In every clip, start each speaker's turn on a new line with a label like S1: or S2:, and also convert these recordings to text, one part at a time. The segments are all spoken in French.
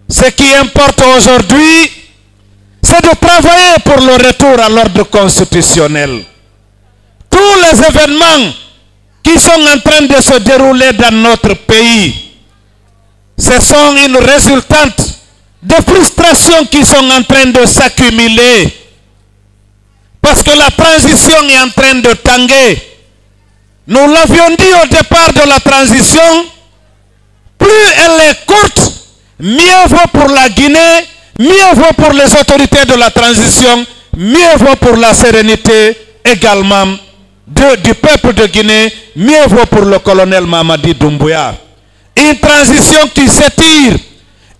S1: Ce qui importe aujourd'hui, c'est de travailler pour le retour à l'ordre constitutionnel. Tous les événements qui sont en train de se dérouler dans notre pays, ce sont une résultante de frustrations qui sont en train de s'accumuler. Parce que la transition est en train de tanguer. Nous l'avions dit au départ de la transition, plus elle est courte, mieux vaut pour la Guinée, mieux vaut pour les autorités de la transition, mieux vaut pour la sérénité également du peuple de Guinée, mieux vaut pour le colonel Mamadi Doumbouya. Une transition qui s'étire,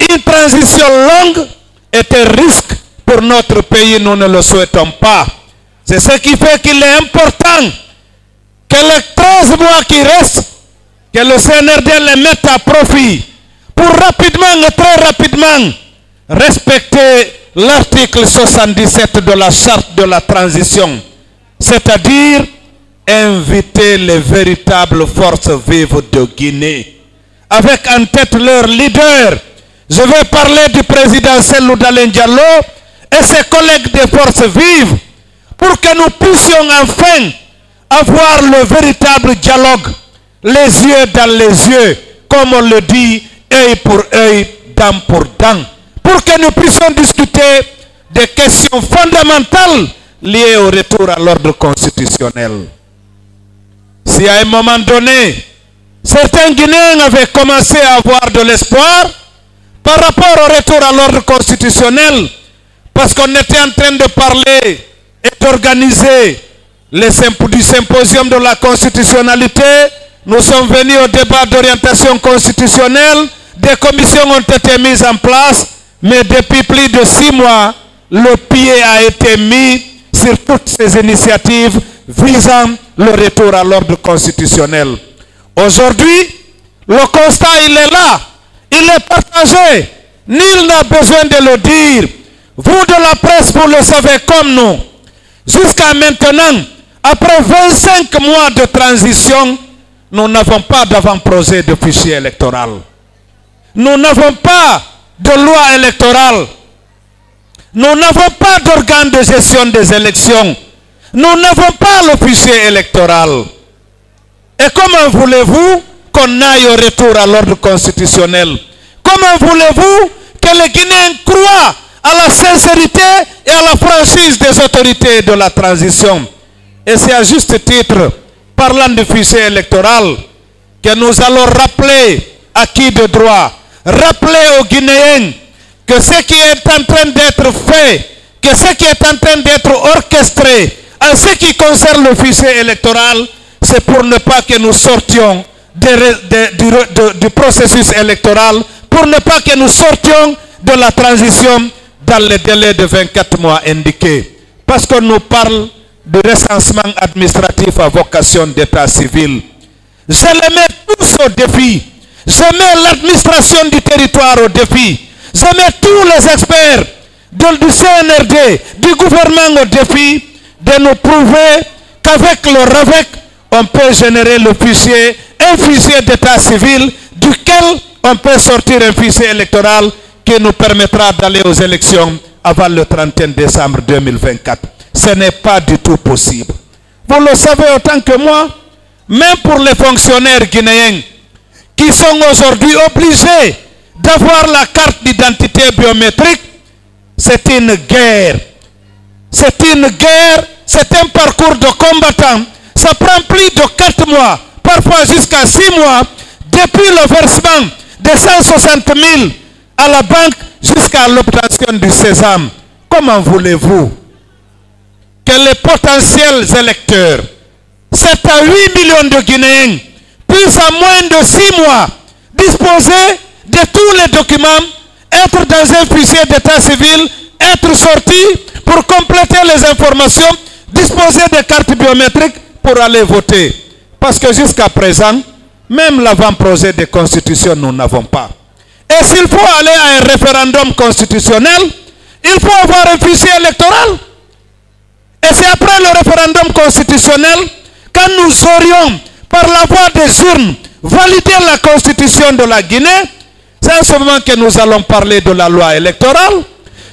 S1: une transition longue est un risque pour notre pays, nous ne le souhaitons pas. C'est ce qui fait qu'il est important que les 13 mois qui restent, que le CNRD les mette à profit pour rapidement et très rapidement respecter l'article 77 de la charte de la transition, c'est-à-dire inviter les véritables forces vives de Guinée, avec en tête leur leader. Je vais parler du président Cellou Dalein Diallo et ses collègues des forces vives pour que nous puissions enfin avoir le véritable dialogue, les yeux dans les yeux, comme on le dit, œil pour œil, dent pour dent, pour que nous puissions discuter des questions fondamentales liées au retour à l'ordre constitutionnel. Si à un moment donné, certains Guinéens avaient commencé à avoir de l'espoir par rapport au retour à l'ordre constitutionnel, parce qu'on était en train de parler et d'organiser du symposium de la constitutionnalité, nous sommes venus au débat d'orientation constitutionnelle, des commissions ont été mises en place, mais depuis plus de 6 mois, le pied a été mis sur toutes ces initiatives visant le retour à l'ordre constitutionnel. Aujourd'hui, le constat, il est là, il est partagé, nul n'a besoin de le dire. Vous de la presse, vous le savez comme nous. Jusqu'à maintenant, après 25 mois de transition, nous n'avons pas d'avant-projet de fichier électoral. Nous n'avons pas de loi électorale. Nous n'avons pas d'organe de gestion des élections. Nous n'avons pas le fichier électoral. Et comment voulez-vous qu'on aille au retour à l'ordre constitutionnel? Comment voulez-vous que les Guinéens croient à la sincérité et à la franchise des autorités de la transition? Et c'est à juste titre, parlant du fichier électoral, que nous allons rappeler à qui de droit, rappeler aux Guinéens que ce qui est en train d'être fait, que ce qui est en train d'être orchestré en ce qui concerne le fichier électoral, c'est pour ne pas que nous sortions du processus électoral, pour ne pas que nous sortions de la transition dans les délais de 24 mois indiqués. Parce qu'on nous parle de recensement administratif à vocation d'état civil. Je les mets tous au défi. Je mets l'administration du territoire au défi. Je mets tous les experts du CNRD, du gouvernement au défi de nous prouver qu'avec le RAVEC, on peut générer le fichier, un fichier d'état civil duquel on peut sortir un fichier électoral qui nous permettra d'aller aux élections avant le 31 décembre 2024. Ce n'est pas du tout possible. Vous le savez autant que moi, même pour les fonctionnaires guinéens qui sont aujourd'hui obligés d'avoir la carte d'identité biométrique, c'est une guerre. C'est une guerre, c'est un parcours de combattants. Ça prend plus de 4 mois, parfois jusqu'à 6 mois, depuis le versement de 160 000 à la banque jusqu'à l'obtention du sésame. Comment voulez-vous que les potentiels électeurs, 7 à 8 millions de Guinéens, puissent en moins de 6 mois disposer de tous les documents, être dans un fichier d'état civil, être sortis pour compléter les informations, disposer de cartes biométriques pour aller voter? Parce que jusqu'à présent, même l'avant-projet de constitution, nous n'avons pas. Et s'il faut aller à un référendum constitutionnel, il faut avoir un fichier électoral. Et c'est après le référendum constitutionnel, quand nous aurions, par la voie des urnes, validé la constitution de la Guinée, C'est en ce moment que nous allons parler de la loi électorale.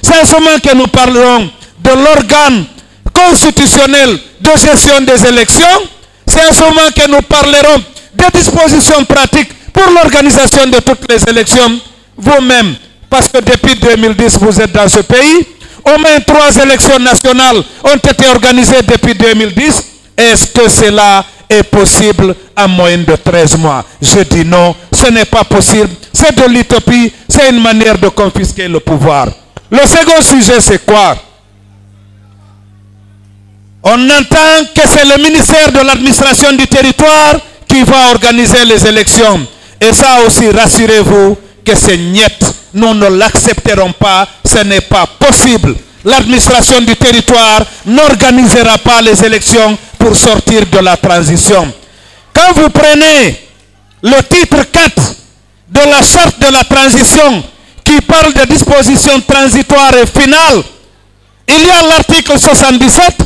S1: C'est en ce moment que nous parlerons de l'organe constitutionnel de gestion des élections. C'est en ce moment que nous parlerons des dispositions pratiques pour l'organisation de toutes les élections. Vous-même, parce que depuis 2010, vous êtes dans ce pays. Au moins 3 élections nationales ont été organisées depuis 2010. Est-ce que cela est possible en moins de 13 mois? Je dis non, ce n'est pas possible. C'est de l'utopie, c'est une manière de confisquer le pouvoir. Le second sujet, c'est quoi? On entend que c'est le ministère de l'administration du territoire qui va organiser les élections. Et ça aussi, rassurez-vous que c'est niet. Nous ne l'accepterons pas, ce n'est pas possible. L'administration du territoire n'organisera pas les élections pour sortir de la transition. Quand vous prenez le titre 4 de la charte de la transition qui parle de dispositions transitoires et finales, il y a l'article 77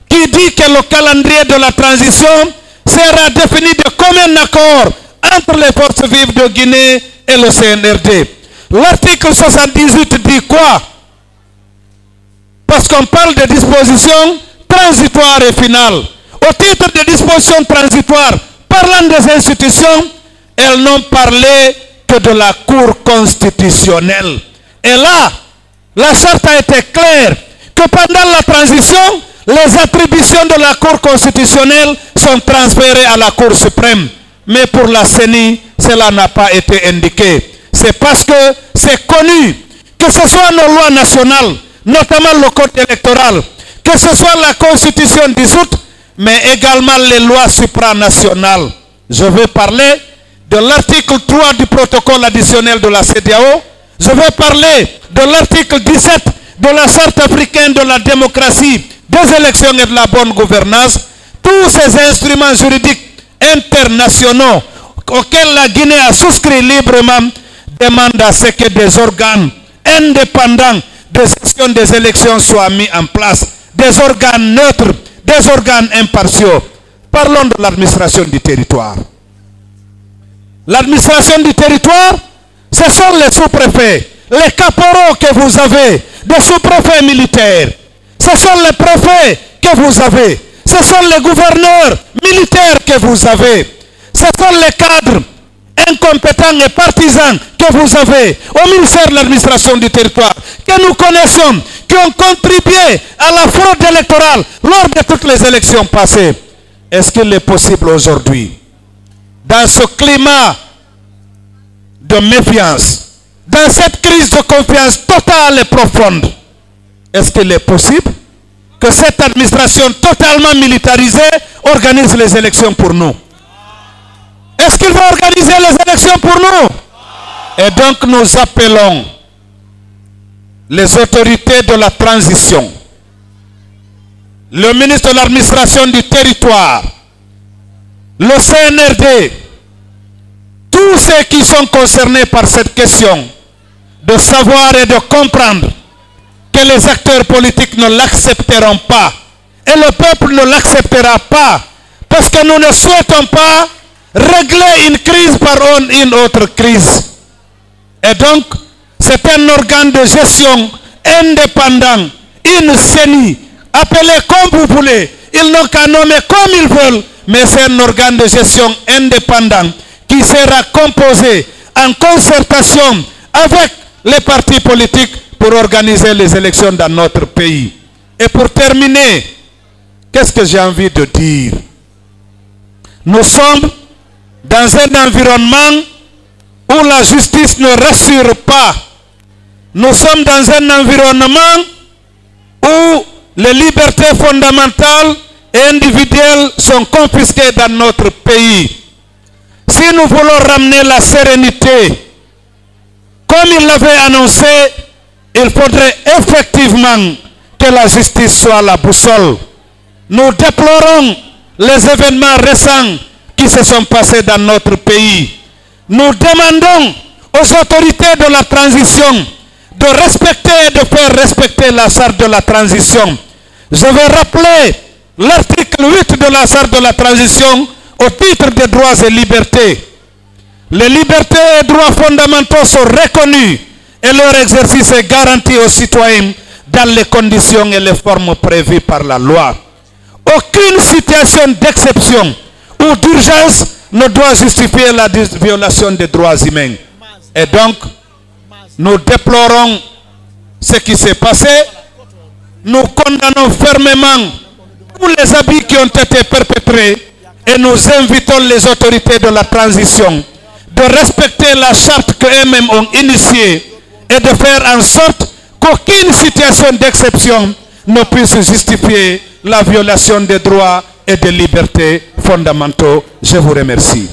S1: qui dit que le calendrier de la transition sera défini de commun accord entre les forces vives de Guinée et le CNRD. L'article 78 dit quoi? Parce qu'on parle de dispositions transitoires et finales. Au titre de dispositions transitoires, parlant des institutions, elles n'ont parlé que de la Cour constitutionnelle. Et là, la charte a été claire que pendant la transition, les attributions de la Cour constitutionnelle sont transférées à la Cour suprême. Mais pour la CENI, cela n'a pas été indiqué. C'est parce que c'est connu que ce soit nos lois nationales, notamment le code électoral, que ce soit la constitution dissoute, mais également les lois supranationales. Je vais parler de l'article 3 du protocole additionnel de la CEDEAO. Je vais parler de l'article 17 de la Charte africaine de la démocratie, des élections et de la bonne gouvernance. Tous ces instruments juridiques internationaux auxquels la Guinée a souscrit librement demandent à ce que des organes indépendants de gestion des élections soient mis en place. Des organes neutres, des organes impartiaux. Parlons de l'administration du territoire. L'administration du territoire, ce sont les sous-préfets, les caporaux que vous avez, des sous-préfets militaires. Ce sont les préfets que vous avez. Ce sont les gouverneurs militaires que vous avez. Ce sont les cadres incompétents et partisans que vous avez au ministère de l'administration du territoire, que nous connaissons, qui ont contribué à la fraude électorale lors de toutes les élections passées. Est-ce qu'il est possible aujourd'hui, dans ce climat de méfiance, dans cette crise de confiance totale et profonde, est-ce qu'il est possible que cette administration totalement militarisée organise les élections pour nous? Est-ce qu'il va organiser les élections pour nous? Et donc nous appelons les autorités de la transition, le ministre de l'administration du territoire, le CNRD, tous ceux qui sont concernés par cette question, de savoir et de comprendre que les acteurs politiques ne l'accepteront pas et le peuple ne l'acceptera pas, parce que nous ne souhaitons pas régler une crise par une autre crise. Et donc, c'est un organe de gestion indépendant, une CENI, appelé comme vous voulez, ils n'ont qu'à nommer comme ils veulent, mais c'est un organe de gestion indépendant qui sera composé en concertation avec les partis politiques pour organiser les élections dans notre pays. Et pour terminer, qu'est-ce que j'ai envie de dire? Nous sommes dans un environnement où la justice ne rassure pas. Nous sommes dans un environnement où les libertés fondamentales et individuelles sont confisquées dans notre pays. Si nous voulons ramener la sérénité, comme il l'avait annoncé, il faudrait effectivement que la justice soit la boussole. Nous déplorons les événements récents qui se sont passés dans notre pays. Nous demandons aux autorités de la transition de respecter et de faire respecter la charte de la transition. Je vais rappeler l'article 8 de la charte de la transition au titre des droits et libertés. Les libertés et droits fondamentaux sont reconnus et leur exercice est garanti aux citoyens dans les conditions et les formes prévues par la loi. Aucune situation d'exception ou d'urgence ne doit justifier la violation des droits humains. Et donc, nous déplorons ce qui s'est passé. Nous condamnons fermement tous les abus qui ont été perpétrés et nous invitons les autorités de la transition de respecter la charte qu'eux-mêmes ont initiée et de faire en sorte qu'aucune situation d'exception ne puisse justifier la violation des droits et des libertés fondamentaux. Je vous remercie.